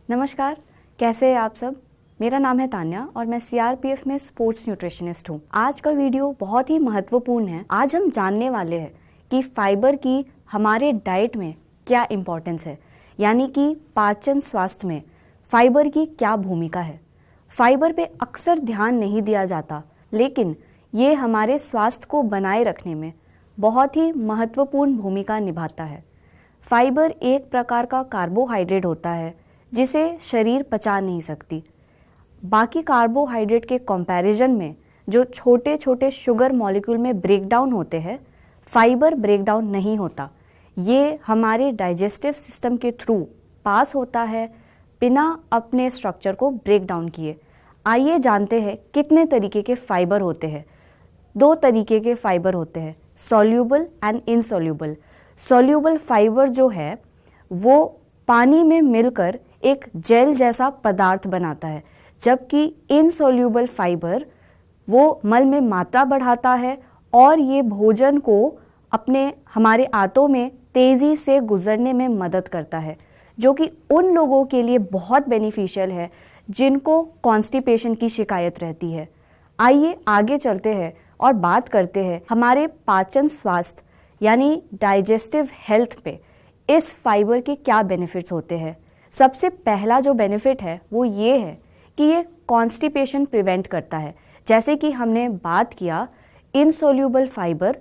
नमस्कार, कैसे हैं आप सब। मेरा नाम है तान्या और मैं सीआरपीएफ में स्पोर्ट्स न्यूट्रिशनिस्ट हूँ। आज का वीडियो बहुत ही महत्वपूर्ण है। आज हम जानने वाले हैं कि फाइबर की हमारे डाइट में क्या इम्पोर्टेंस है, यानी कि पाचन स्वास्थ्य में फाइबर की क्या भूमिका है। फाइबर पे अक्सर ध्यान नहीं दिया जाता, लेकिन ये हमारे स्वास्थ्य को बनाए रखने में बहुत ही महत्वपूर्ण भूमिका निभाता है। फाइबर एक प्रकार का कार्बोहाइड्रेट होता है जिसे शरीर पचा नहीं सकती। बाकी कार्बोहाइड्रेट के कंपैरिजन में जो छोटे छोटे शुगर मॉलिक्यूल में ब्रेक डाउन होते हैं, फाइबर ब्रेक डाउन नहीं होता। ये हमारे डाइजेस्टिव सिस्टम के थ्रू पास होता है बिना अपने स्ट्रक्चर को ब्रेक डाउन किए। आइए जानते हैं कितने तरीके के फाइबर होते हैं। 2 तरीके के फाइबर होते हैं, soluble and insoluble. Soluble fibre जो है वो पानी में मिलकर एक जेल जैसा पदार्थ बनाता है, जबकि इनसॉल्यूबल फाइबर वो मल में मात्रा बढ़ाता है और ये भोजन को हमारे आंतों में तेज़ी से गुजरने में मदद करता है, जो कि उन लोगों के लिए बहुत बेनिफिशियल है जिनको कॉन्स्टिपेशन की शिकायत रहती है। आइए आगे चलते हैं और बात करते हैं हमारे पाचन स्वास्थ्य यानी डाइजेस्टिव हेल्थ पे इस फाइबर के क्या बेनिफिट्स होते हैं। सबसे पहला जो बेनिफिट है वो ये है कि ये कॉन्स्टिपेशन प्रिवेंट करता है। जैसे कि हमने बात किया, इनसॉल्यूबल फाइबर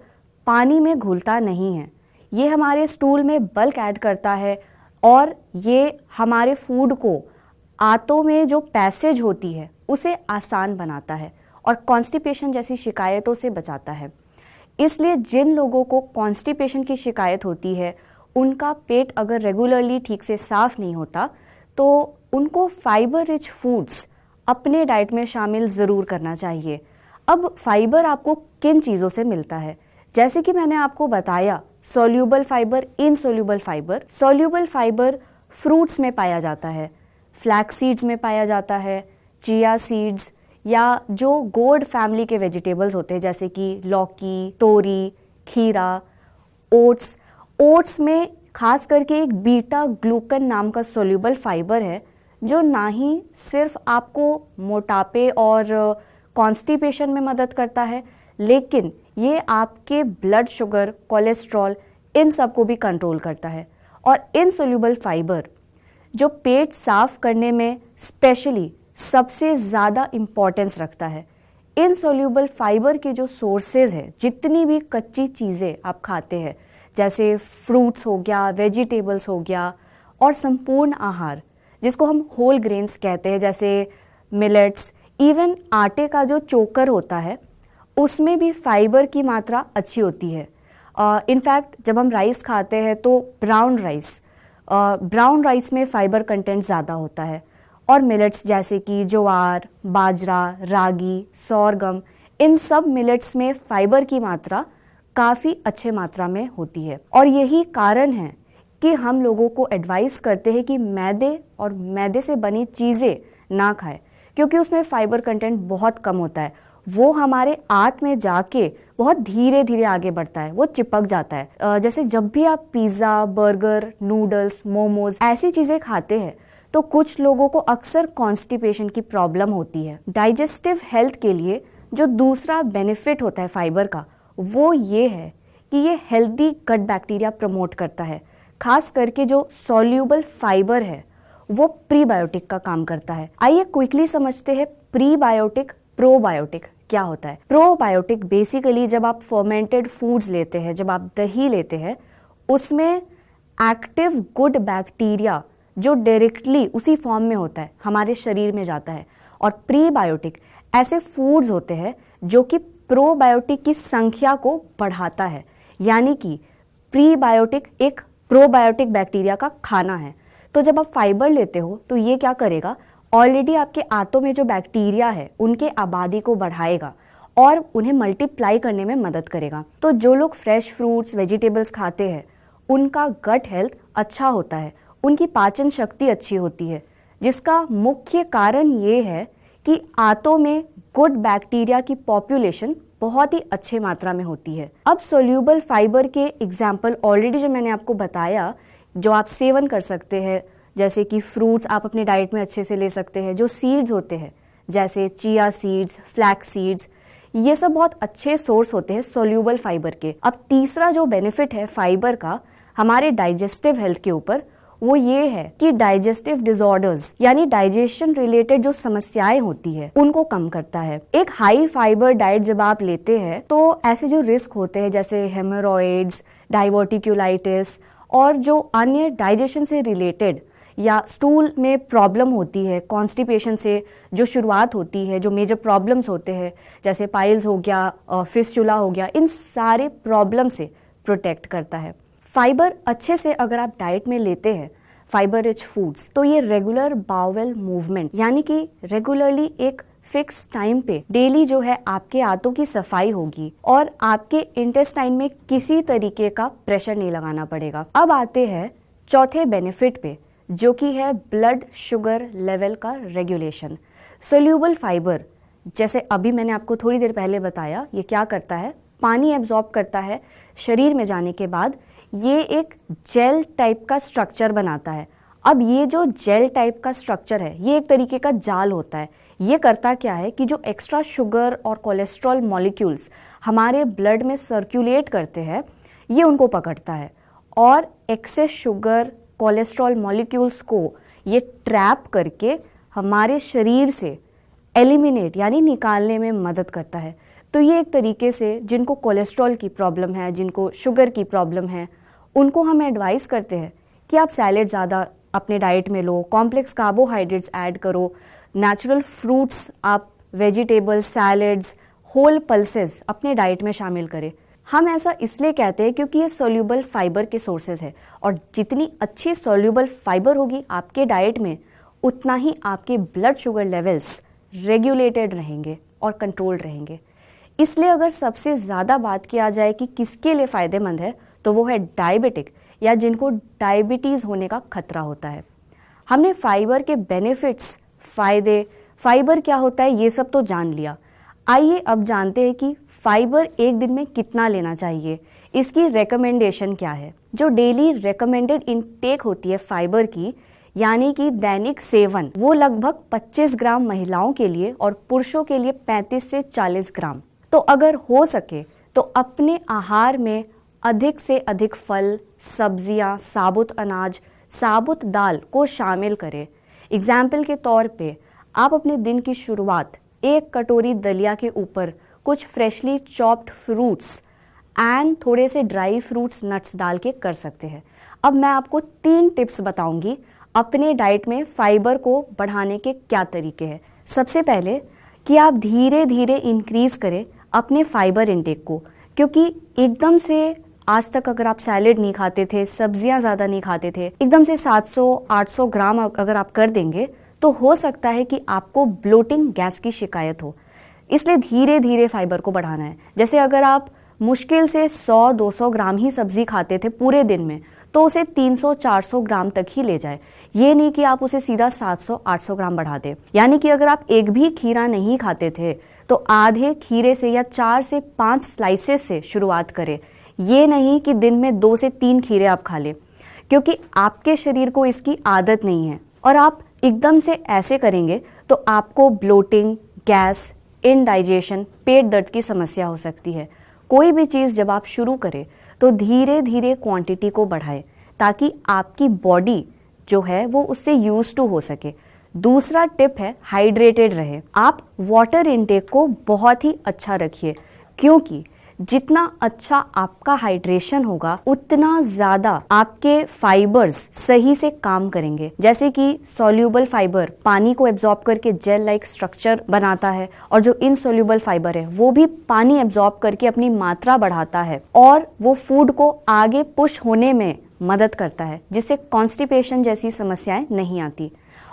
पानी में घुलता नहीं है, ये हमारे स्टूल में बल्क ऐड करता है और ये हमारे फूड को आंतों में जो पैसेज होती है उसे आसान बनाता है और कॉन्स्टिपेशन जैसी शिकायतों से बचाता है। इसलिए जिन लोगों को कॉन्स्टिपेशन की शिकायत होती है, उनका पेट अगर रेगुलरली ठीक से साफ नहीं होता तो उनको फाइबर रिच फूड्स अपने डाइट में शामिल ज़रूर करना चाहिए। अब फाइबर आपको किन चीज़ों से मिलता है, जैसे कि मैंने आपको बताया, soluble fibre, insoluble fibre. Soluble fibre fruits में पाया जाता है, फ्लैक्स सीड्स में पाया जाता है, चिया सीड्स या जो गोर्ड फैमिली के वेजिटेबल्स होते हैं जैसे कि लौकी, तोरी, खीरा, ओट्स। ओट्स में खास करके एक बीटा ग्लूकन नाम का सोल्यूबल फाइबर है जो ना ही सिर्फ आपको मोटापे और कॉन्स्टिपेशन में मदद करता है, लेकिन ये आपके ब्लड शुगर, कोलेस्ट्रॉल, इन सब को भी कंट्रोल करता है। और इनसॉल्यूबल फाइबर जो पेट साफ करने में स्पेशली सबसे ज़्यादा इम्पॉर्टेंस रखता है। इनसॉल्यूबल फाइबर के जो सोर्सेज है, जितनी भी कच्ची चीज़ें आप खाते हैं जैसे फ्रूट्स हो गया, वेजिटेबल्स हो गया, और संपूर्ण आहार जिसको हम होल ग्रेन्स कहते हैं जैसे मिलेट्स, इवन आटे का जो चोकर होता है उसमें भी फाइबर की मात्रा अच्छी होती है। इनफैक्ट जब हम राइस खाते हैं तो ब्राउन राइस में फाइबर कंटेंट ज़्यादा होता है। और मिलेट्स जैसे कि ज्वार, बाजरा, रागी, सोरगम, इन सब मिलेट्स में फाइबर की मात्रा काफ़ी अच्छे मात्रा में होती है। और यही कारण है कि हम लोगों को एडवाइस करते हैं कि मैदे से बनी चीज़ें ना खाएं, क्योंकि उसमें फाइबर कंटेंट बहुत कम होता है। वो हमारे आंत में जाके बहुत धीरे धीरे आगे बढ़ता है, वो चिपक जाता है। जैसे जब भी आप पिज़्ज़ा, बर्गर, नूडल्स, मोमोज ऐसी चीज़ें खाते हैं तो कुछ लोगों को अक्सर कॉन्स्टिपेशन की प्रॉब्लम होती है। डाइजेस्टिव हेल्थ के लिए जो दूसरा बेनिफिट होता है फाइबर का, वो ये है कि ये हेल्दी गट बैक्टीरिया प्रमोट करता है। खास करके जो सॉल्यूबल फाइबर है वो प्रीबायोटिक का काम करता है। आइए क्विकली समझते हैं प्रीबायोटिक, प्रोबायोटिक क्या होता है। प्रोबायोटिक बेसिकली जब आप फर्मेंटेड फूड्स लेते हैं, जब आप दही लेते हैं, उसमें एक्टिव गुड बैक्टीरिया जो डायरेक्टली उसी फॉर्म में होता है हमारे शरीर में जाता है। और प्रीबायोटिक ऐसे फूड्स होते हैं जो कि प्रोबायोटिक की संख्या को बढ़ाता है, यानी कि प्रीबायोटिक एक प्रोबायोटिक बैक्टीरिया का खाना है। तो जब आप फाइबर लेते हो तो ये क्या करेगा, ऑलरेडी आपके आंतों में जो बैक्टीरिया है उनके आबादी को बढ़ाएगा और उन्हें मल्टीप्लाई करने में मदद करेगा। तो जो लोग फ्रेश फ्रूट्स, वेजिटेबल्स खाते हैं उनका गट हेल्थ अच्छा होता है, उनकी पाचन शक्ति अच्छी होती है, जिसका मुख्य कारण ये है कि आंतों में गुड बैक्टीरिया की पॉपुलेशन बहुत ही अच्छे मात्रा में होती है। अब सोल्यूबल फाइबर के एग्जाम्पल ऑलरेडी जो मैंने आपको बताया, जो आप सेवन कर सकते हैं, जैसे कि फ्रूट्स आप अपने डाइट में अच्छे से ले सकते हैं। जो सीड्स होते हैं जैसे चिया सीड्स, फ्लैक्स सीड्स, ये सब बहुत अच्छे सोर्स होते हैं सोल्यूबल फाइबर के। अब तीसरा जो बेनिफिट है फाइबर का हमारे डाइजेस्टिव हेल्थ के ऊपर, वो ये है कि डाइजेस्टिव डिसऑर्डर्स यानी डाइजेशन रिलेटेड जो समस्याएं होती है उनको कम करता है। एक हाई फाइबर डाइट जब आप लेते हैं तो ऐसे जो रिस्क होते हैं जैसे हेमोरॉइड्स, डाइवर्टिक्यूलाइटिस और जो अन्य डाइजेशन से रिलेटेड या स्टूल में प्रॉब्लम होती है, कॉन्स्टिपेशन से जो शुरुआत होती है, जो मेजर प्रॉब्लम्स होते हैं जैसे पाइल्स हो गया, फिस्टुला हो गया, इन सारे प्रॉब्लम से प्रोटेक्ट करता है। फाइबर अच्छे से अगर आप डाइट में लेते हैं फाइबर रिच फूड्स, तो ये रेगुलर बाउल मूवमेंट यानी कि रेगुलरली एक फिक्स टाइम पे डेली जो है आपके आंतों की सफाई होगी और आपके इंटेस्टाइन में किसी तरीके का प्रेशर नहीं लगाना पड़ेगा। अब आते हैं चौथे बेनिफिट पे, जो कि है ब्लड शुगर लेवल का रेगुलेशन। सोल्यूबल फाइबर, जैसे अभी मैंने आपको थोड़ी देर पहले बताया, ये क्या करता है, पानी एब्जॉर्ब करता है, शरीर में जाने के बाद ये एक जेल टाइप का स्ट्रक्चर बनाता है। अब ये जो जेल टाइप का स्ट्रक्चर है ये एक तरीके का जाल होता है। ये करता क्या है कि जो एक्स्ट्रा शुगर और कोलेस्ट्रॉल मॉलिक्यूल्स हमारे ब्लड में सर्कुलेट करते हैं ये उनको पकड़ता है और एक्सेस शुगर कोलेस्ट्रॉल मॉलिक्यूल्स को ये ट्रैप करके हमारे शरीर से एलिमिनेट यानी निकालने में मदद करता है। तो ये एक तरीके से जिनको कोलेस्ट्रॉल की प्रॉब्लम है, जिनको शुगर की प्रॉब्लम है, उनको हम एडवाइस करते हैं कि आप सैलेड ज़्यादा अपने डाइट में लो, कॉम्प्लेक्स कार्बोहाइड्रेट्स ऐड करो, नेचुरल फ्रूट्स आप वेजिटेबल्स, सैलेड्स, होल पल्सेस अपने डाइट में शामिल करें। हम ऐसा इसलिए कहते हैं क्योंकि ये सोल्यूबल फाइबर के सोर्सेज है और जितनी अच्छी सोल्यूबल फाइबर होगी आपके डाइट में उतना ही आपके ब्लड शुगर लेवल्स रेगुलेटेड रहेंगे और कंट्रोल्ड रहेंगे। इसलिए अगर सबसे ज़्यादा बात किया जाए कि किसके लिए फ़ायदेमंद है तो वो है डायबिटिक या जिनको डायबिटीज़ होने का खतरा होता है। हमने फाइबर के बेनिफिट्स, फ़ायदे, फाइबर क्या होता है ये सब तो जान लिया। आइए अब जानते हैं कि फाइबर एक दिन में कितना लेना चाहिए, इसकी रेकमेंडेशन क्या है। जो डेली रेकमेंडेड इनटेक होती है फाइबर की यानी कि दैनिक सेवन, वो लगभग 25 ग्राम महिलाओं के लिए और पुरुषों के लिए 35 से 40 ग्राम। तो अगर हो सके तो अपने आहार में अधिक से अधिक फल, सब्जियां, साबुत अनाज, साबुत दाल को शामिल करें। एग्जाम्पल के तौर पे आप अपने दिन की शुरुआत एक कटोरी दलिया के ऊपर कुछ फ्रेशली चॉप्ड फ्रूट्स एंड थोड़े से ड्राई फ्रूट्स, नट्स डाल के कर सकते हैं। अब मैं आपको 3 टिप्स बताऊंगी अपने डाइट में फाइबर को बढ़ाने के क्या तरीके हैं। सबसे पहले कि आप धीरे धीरे इंक्रीज करें अपने फाइबर इनटेक को, क्योंकि एकदम से आज तक अगर आप सैलेड नहीं खाते थे, सब्जियां ज़्यादा नहीं खाते थे, एकदम से 700-800 ग्राम अगर आप कर देंगे तो हो सकता है कि आपको ब्लोटिंग, गैस की शिकायत हो। इसलिए धीरे धीरे फाइबर को बढ़ाना है। जैसे अगर आप मुश्किल से 100-200 ग्राम ही सब्जी खाते थे पूरे दिन में तो उसे 300-400 ग्राम तक ही ले जाए। ये नहीं कि आप उसे सीधा 700-800 ग्राम बढ़ा दें। यानी कि अगर आप एक भी खीरा नहीं खाते थे तो आधे खीरे से या 4 से 5 स्लाइसेस से शुरुआत करें। ये नहीं कि दिन में 2 से 3 खीरे आप खा लें, क्योंकि आपके शरीर को इसकी आदत नहीं है और आप एकदम से ऐसे करेंगे तो आपको ब्लोटिंग, गैस, इनडाइजेशन, पेट दर्द की समस्या हो सकती है। कोई भी चीज़ जब आप शुरू करें तो धीरे धीरे क्वांटिटी को बढ़ाएं ताकि आपकी बॉडी जो है वो उससे यूज टू हो सके। दूसरा टिप है हाइड्रेटेड रहे। आप वाटर इनटेक को बहुत ही अच्छा रखिए, क्योंकि जितना अच्छा आपका हाइड्रेशन होगा उतना ज्यादा आपके फाइबर्स सही से काम करेंगे। जैसे कि सॉल्यूबल फाइबर पानी को एब्जॉर्ब करके जेल लाइक स्ट्रक्चर बनाता है और जो इनसॉल्यूबल फाइबर है वो भी पानी एब्जॉर्ब करके अपनी मात्रा बढ़ाता है और वो फूड को आगे पुश होने में मदद करता है, जिससे कॉन्स्टिपेशन जैसी समस्याएं नहीं आती।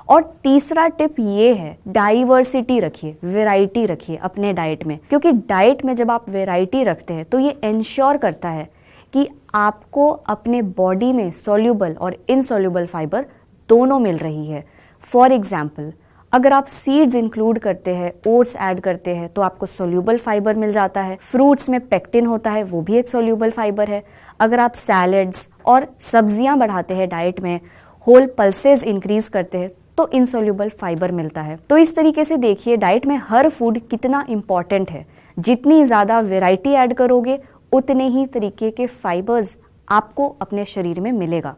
और तीसरा टिप ये है डाइवर्सिटी रखिए, वैरायटी रखिए अपने डाइट में, क्योंकि डाइट में जब आप वैरायटी रखते हैं तो ये इंश्योर करता है कि आपको अपने बॉडी में सॉल्यूबल और इनसॉल्यूबल फाइबर दोनों मिल रही है। फॉर एग्जाम्पल, अगर आप सीड्स इंक्लूड करते हैं, ओट्स ऐड करते हैं तो आपको सॉल्यूबल फाइबर मिल जाता है। फ्रूट्स में पेक्टिन होता है, वो भी एक सॉल्यूबल फाइबर है। अगर आप सैलेड्स और सब्जियां बढ़ाते हैं डाइट में, होल पल्सेस इंक्रीज करते हैं, तो इनसोल्यूबल फाइबर मिलता है। तो इस तरीके से देखिए डाइट में हर फूड कितना इंपॉर्टेंट है। जितनी ज़्यादा वैरायटी ऐड करोगे उतने ही तरीके के फाइबर्स आपको अपने शरीर में मिलेगा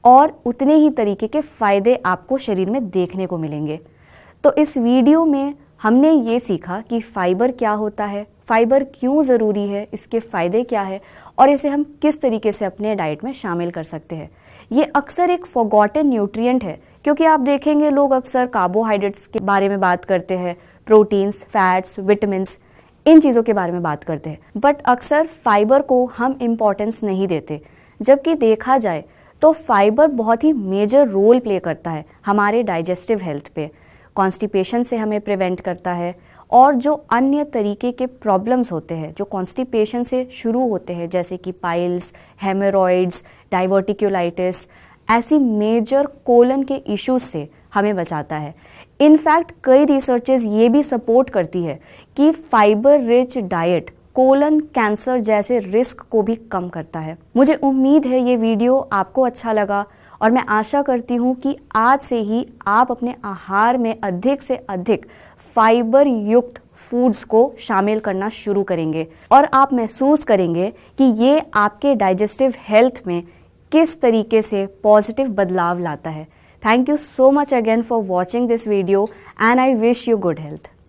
और उतने ही तरीके के फ़ायदे आपको शरीर में देखने को मिलेंगे। तो इस वीडियो में हमने ये सीखा कि फाइबर क्या होता है, फाइबर क्यों ज़रूरी है, इसके फ़ायदे क्या है और इसे हम किस तरीके से अपने डाइट में शामिल कर सकते हैं। ये अक्सर एक फॉरगॉटन न्यूट्रिएंट है, क्योंकि आप देखेंगे लोग अक्सर कार्बोहाइड्रेट्स के बारे में बात करते हैं, प्रोटीन्स, फैट्स, विटामिन्स, इन चीज़ों के बारे में बात करते हैं, बट अक्सर फाइबर को हम इम्पोर्टेंस नहीं देते। जबकि देखा जाए तो फाइबर बहुत ही मेजर रोल प्ले करता है हमारे डाइजेस्टिव हेल्थ पे। कॉन्स्टिपेशन से हमें प्रिवेंट करता है और जो अन्य तरीके के प्रॉब्लम्स होते हैं जो कॉन्स्टिपेशन से शुरू होते हैं, जैसे कि पाइल्स, हेमोरॉइड्स, डाइवर्टिक्यूलाइटिस, ऐसी मेजर कोलन के इश्यूज से हमें बचाता है। इनफैक्ट कई रिसर्चेस ये भी सपोर्ट करती है कि fibre rich diet colon cancer जैसे रिस्क को भी कम करता है। मुझे उम्मीद है ये वीडियो आपको अच्छा लगा और मैं आशा करती हूँ कि आज से ही आप अपने आहार में अधिक से अधिक फाइबर युक्त फूड्स को शामिल करना शुरू करेंगे और आप महसूस करेंगे कि ये आपके डाइजेस्टिव हेल्थ में किस तरीके से पॉजिटिव बदलाव लाता है। Thank you so much again for watching this video and I wish you good health.